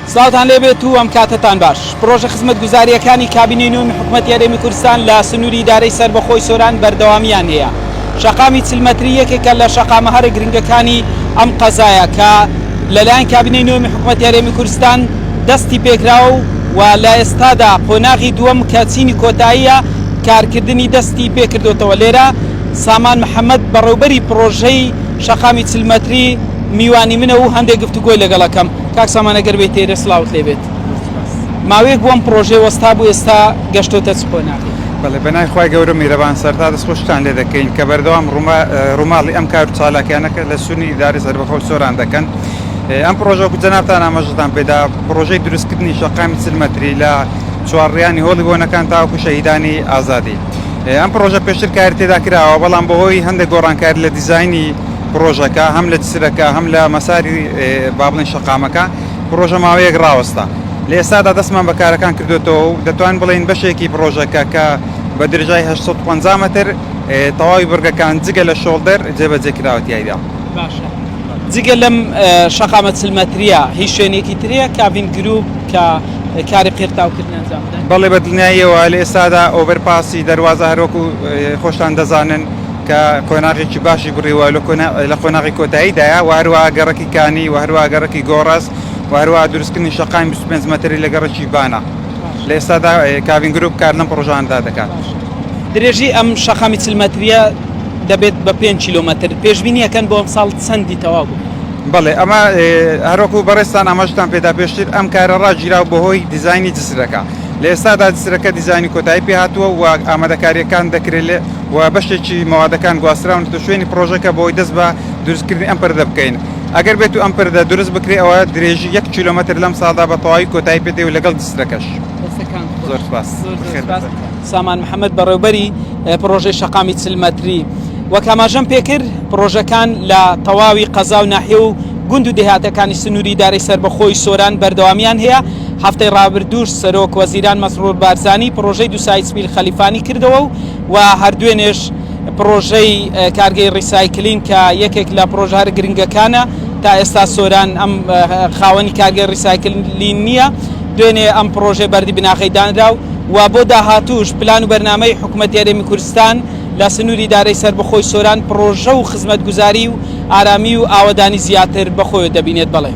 سڵاتان لێبێت و ئەم کاتتان باش. پرۆژە خزمەتگوزاریەکانی کابینەی نوێمی حکوومەتی هەرێمی کوردستان لە سنووری ئیدارەی سەربەخۆی سۆران بەردەوامیان هەیە. شەقامی چلمەتری یەکێکە لە شەقامە هەرە گرنگەکانی ئەم قەزایە کە لەلایەن کابینەی نوێمی حکوومەتی هەرێمی کوردستان دەستی پێکراوە و لە ئێستادا قۆناغی دووەم کە چینی کۆتاییە کارکردنی دەستی پێکردوتەوە. لێرە سامان محەممەد بەڕێوبەری پرۆژەی شەقامی چلمەتری میوانی منە و هەندێک گفتوگۆی لەگەڵەکەم. کاک سامان ئەگەر بێت تێرە سڵاوت لێبێت. ماوەیەک بۆم پرۆژەی وەستا بوو ئێستا گەشتۆتە چ قۆناغی؟ بەڵێ بەنای خۆی گەورە میرەبان سەرتا دەستخۆشتان لێ دەکەین کە بەردەوام ڕووماڵی ئەم کار و چالاکیانەکە لە سونی ئیدارەی سەربەخۆی سۆران دەکەن. ئەم پرۆژە جەنابتان ئاماژەتان پێدا پرۆژەی دروستکردنی شەقامی چلمەتری لە چوارڕیانی هۆڵی بۆنەکان تاوەکو شەهیدانی ئازادی. ئەم پرۆژە پێشتر کاری تێدا کراوە بەڵام بەهۆی هەندێک گۆڕانکاری لە دیزاینی پرۆژەکە هەم لە جسرەکە هەم لە مەساری بابڵین شەقامەکە پرۆژە ماوەیەک ڕاوەستا. لە ئێستادا دەستمان بە کارەکان کردوێتەوە و دەتوان بڵین بەشێکی پرۆژەکە کە بە درێژای 850 مەتر تەواوی بورگەکان جگە لە شۆڵدەر جێبەجێ کراوەتیایدا. باشە. جگە لەم شەقامە چلمەتریە هیچ شوێنێکی ترەیە کابین گروپ کە کاری قێرتاوکردن ئەنجام بدەن؟ بەڵێ بە دڵنیاییەوە لە ئێستادا ئۆڤەرپاسی دەروازە هەروەکو خۆشتان دەزانن کە قۆناغێکی باشی بڕیوە لە قۆناغی کۆتاییدایە و هەروە گەڕەکی کانی و هەروە گەڕەکی گۆڕاس و هەروە دروستکردنی شەقامی 25 مەتری لە گەڕەکی بانە. لە ئێستادا کابین گروپ کار لەم پرۆژاندا دەکات. درێژی ئەم شەقامی چلمەتریە دەبێت بە 5 کیلۆمەتر پێشبینیەکەن بۆ ئەم ساڵ چەندی تەواو بوو؟ بەڵێ ئەمە هەروەکو بەڕێستان ئاماژتان پێدا پێشتر ئەم کارە ڕاگیراو بەهۆی دیزاینی جسرەکە. لە ئێستادا جسرەکە دیزاینی کۆتایی پێهاتووە و ئامادەکاریەکان دەکرێت لێ و بەشێکی مەوادەکان گواستراون تۆ شوێنی پرۆژەکە بۆی دەست بە دروستکردنی ئەم پەردە بکەین. ئەگەر بێت و ئەم پەردە دروست بکرێت ئەوە درێژی 1 کیلۆمەتر لەم ساڵدا بە تەواوی کۆتایی پێدێ و لەگەڵ جسرەکەش. زۆر سپاس. سامان محەممەد بەڕێوبەری پرۆژەی شەقامی چلمەتری وەک ئاماژەم پێکرد پرۆژەکان لە تەواوی قەزا و ناحیە و گوند و دێهاتەکانی سنووری ئیدارەی سەربەخۆی سۆران بەردەوامیان هەیە. هەفتەی ڕابردووش سەرۆک وەزیران مەسرور بارزانی پرۆژەی دووسای سپیل خەلیفانی کردەوە و هەردوێنێش پرۆژەی کارگەی ڕیسایکلین کە یەکێک لە پرۆژە هەر گرنگەکانە تا ئێستا سۆران ئەم خاوەنی کارگەی ڕیسایکلین نییە. دوێنێ ئەم پرۆژەی بەردی بناغی دانراو و بۆ داهاتووش پلان و بەرنامەی حکوومەتی هەرێمی کوردستان لە سنووری ئیدارەی سەربەخۆی سۆران پرۆژە و خزمەتگوزاری و ئارامی و ئاوەدانی زیاتر بەخۆی دەبینێت. بەڵێ